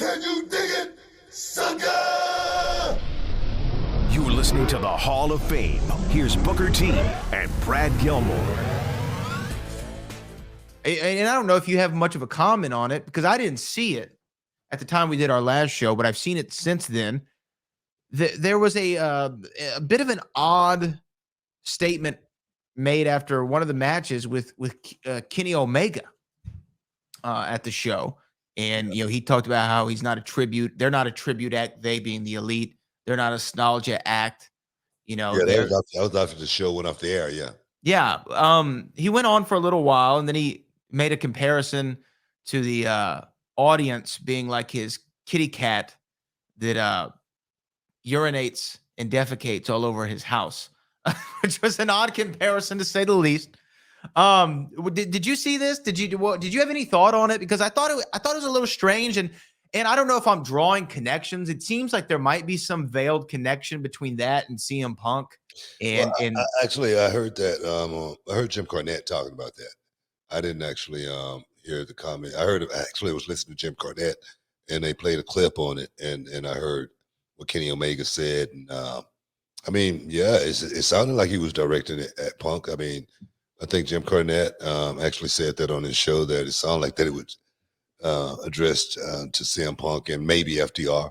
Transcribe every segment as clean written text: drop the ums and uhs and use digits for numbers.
Can you dig it, sucker? You're listening to the Hall of Fame. Here's Booker T and Brad Gilmore. And I don't know if you have much of a comment on it because I didn't see it at the time we did our last show, but I've seen it since then. There was a bit of an odd statement made after one of the matches with Kenny Omega at the show, and he talked about how he's not a tribute. They're not a tribute act. They being the Elite, they're not a nostalgia act. Yeah, They're that was after the show went off the air. Yeah. yeah. He went on for a little while, and then he made a comparison to the audience being like his kitty cat that urinates and defecates all over his house, which was an odd comparison to say the least. Did you see this? Did you have any thought on it? Because I thought it was a little strange, and I don't know if I'm drawing connections. It seems like there might be some veiled connection between that and CM Punk. And I heard that. I heard Jim Cornette talking about that. I didn't actually hear the comment. I heard I was listening to Jim Cornette, and they played a clip on it, and I heard what Kenny Omega said. And I mean, yeah, it sounded like he was directing it at Punk. I mean, I think Jim Cornette actually said that on his show, that it sounded like that it was addressed to CM Punk and maybe FDR.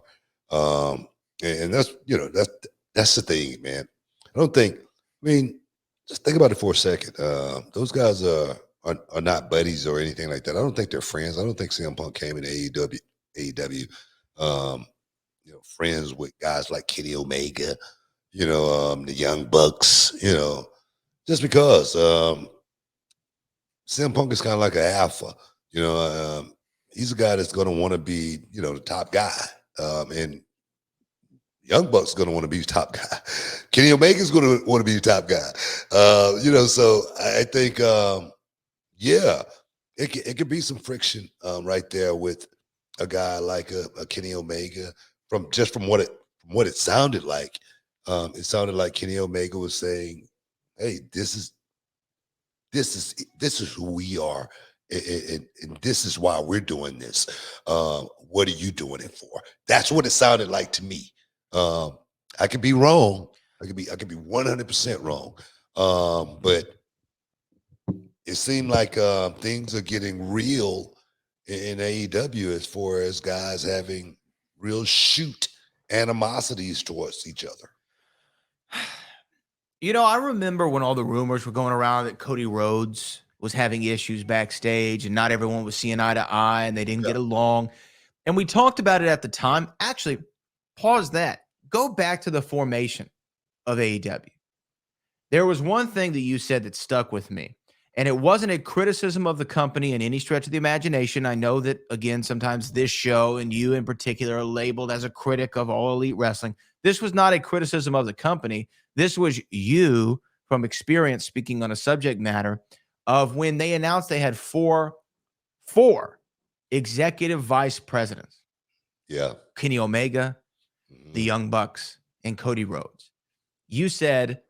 And that's the thing, man. I mean, just think about it for a second. Those guys are not buddies or anything like that. I don't think they're friends. I don't think CM Punk came in AEW, friends with guys like Kenny Omega, the Young Bucks, just because CM Punk is kind of like an alpha, he's a guy that's going to want to be, the top guy. And Young Buck's going to want to be the top guy. Kenny Omega's going to want to be the top guy. So I think, it could be some friction right there with a guy like a Kenny Omega from what it sounded like. It sounded like Kenny Omega was saying, "Hey, this is who we are, and this is why we're doing this. What are you doing it for?" That's what it sounded like to me. I could be wrong. I could be 100% wrong. But it seemed like things are getting real in AEW as far as guys having real shoot animosities towards each other. I remember when all the rumors were going around that Cody Rhodes was having issues backstage and not everyone was seeing eye to eye and they didn't get along. And we talked about it at the time. Actually, pause that. Go back to the formation of AEW. There was one thing that you said that stuck with me, and it wasn't a criticism of the company in any stretch of the imagination. I know that, again, sometimes this show and you in particular are labeled as a critic of All Elite Wrestling. This was not a criticism of the company. This was you, from experience, speaking on a subject matter of when they announced they had four executive vice presidents. Yeah. Kenny Omega, the Young Bucks, and Cody Rhodes. You said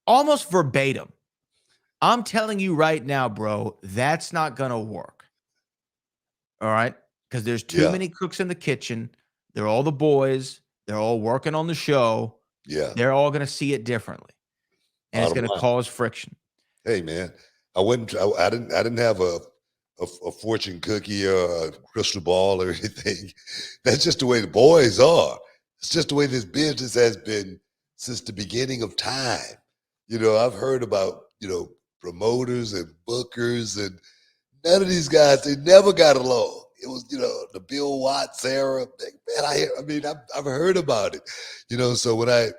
almost verbatim, "I'm telling you right now, bro, that's not going to work." All right? Because there's too many cooks in the kitchen. They're all the boys. They're all working on the show. Yeah. They're all going to see it differently. And it's going to cause friction. Hey, man, I didn't have a fortune cookie or a crystal ball or anything. That's just the way the boys are. It's just the way this business has been since the beginning of time. I've heard about, promoters and bookers, and none of these guys, they never got along. It was, the Bill Watts era. Man, I've heard about it. So when I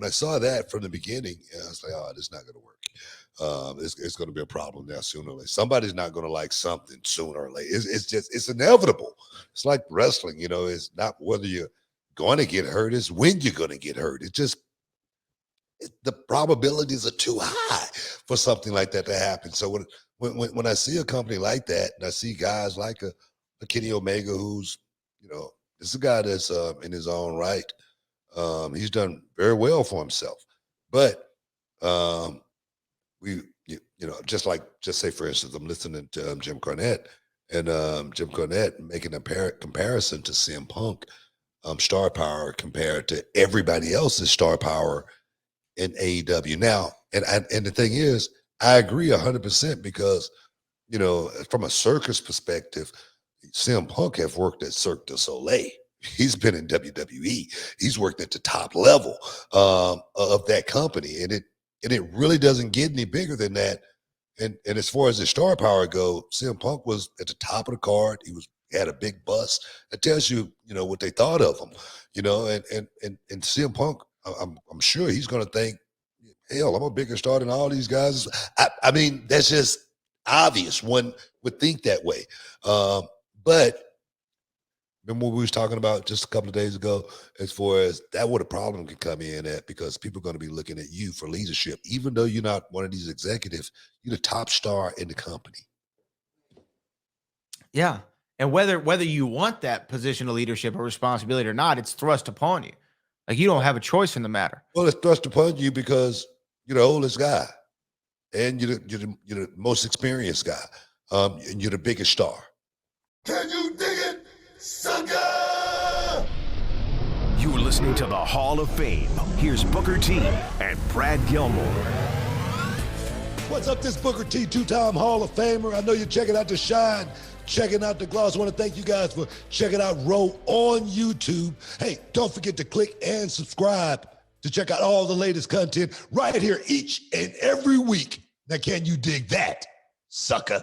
saw that from the beginning, I was like, oh, this is not going to work. It's going to be a problem now sooner or later. Somebody's not going to like something sooner or later. It's inevitable. It's like wrestling, it's not whether you're going to get hurt, it's when you're going to get hurt. The probabilities are too high for something like that to happen. So when I see a company like that, and I see guys like a Kenny Omega, who's, this is a guy that's in his own right. He's done very well for himself. But just say, for instance, I'm listening to Jim Cornette, and Jim Cornette making a comparison to CM Punk star power compared to everybody else's star power in AEW. Now, and the thing is, I agree 100% because, you know, from a circus perspective, CM Punk have worked at Cirque du Soleil. He's been in WWE. He's worked at the top level of that company, and it really doesn't get any bigger than that. And as far as the star power go, CM Punk was at the top of the card. He had a big bust. It tells you, you know, what they thought of him, you know, and CM Punk, I'm sure he's going to think, hell, I'm a bigger star than all these guys. I mean, that's just obvious. One would think that way. But remember what we was talking about just a couple of days ago, as far as that what a problem can come in at, because people are going to be looking at you for leadership, even though you're not one of these executives, you're the top star in the company. Yeah. And whether you want that position of leadership or responsibility or not, it's thrust upon you. Like, you don't have a choice in the matter. Well, it's thrust upon you because you're the oldest guy, and you're the most experienced guy, and you're the biggest star. Can you dig it, sucker? You're listening to the Hall of Fame. Here's Booker T and Brad Gilmore. What's up, this Booker T, two-time Hall of Famer. I know you're checking out the shine, checking out the gloss. I want to thank you guys for checking out Row on YouTube. Hey, don't forget to click and subscribe to check out all the latest content right here each and every week. Now, can you dig that, sucker?